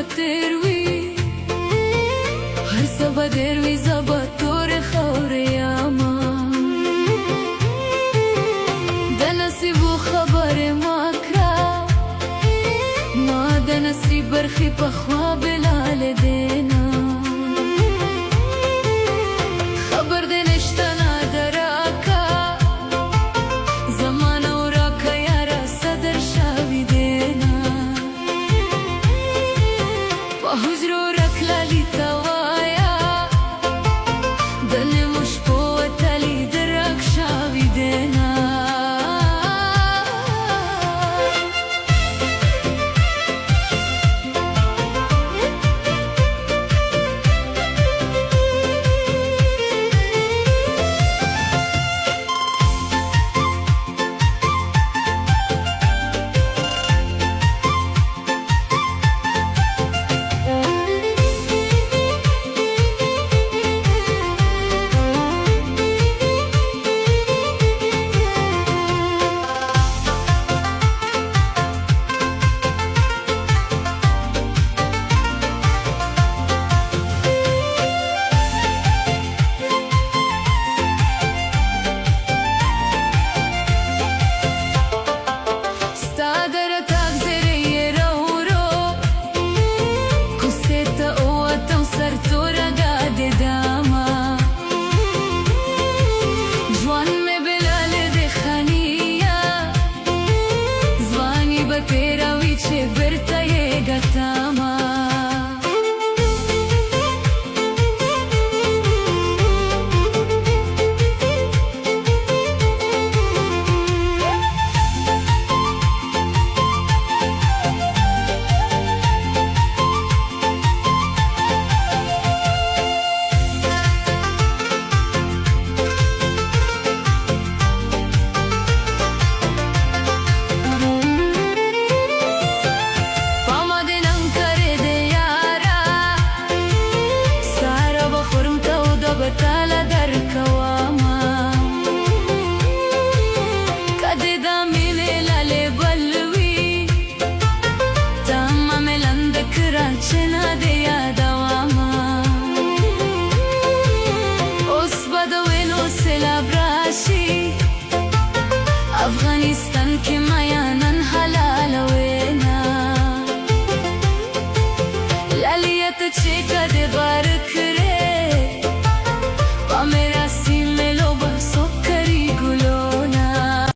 تروي هر سبا دروي زبا تور خوري ما ده نصیب و خبر ما کرا ما ده نصیب برخی پخوا بلال دینا خبر ده نشتنا دراکا زمان و راکا یارا صدر شاوی دینا پا حجر و رکلالی توایا دل مش پوتلی درک شاوی دینا अफगानिस्तान के माया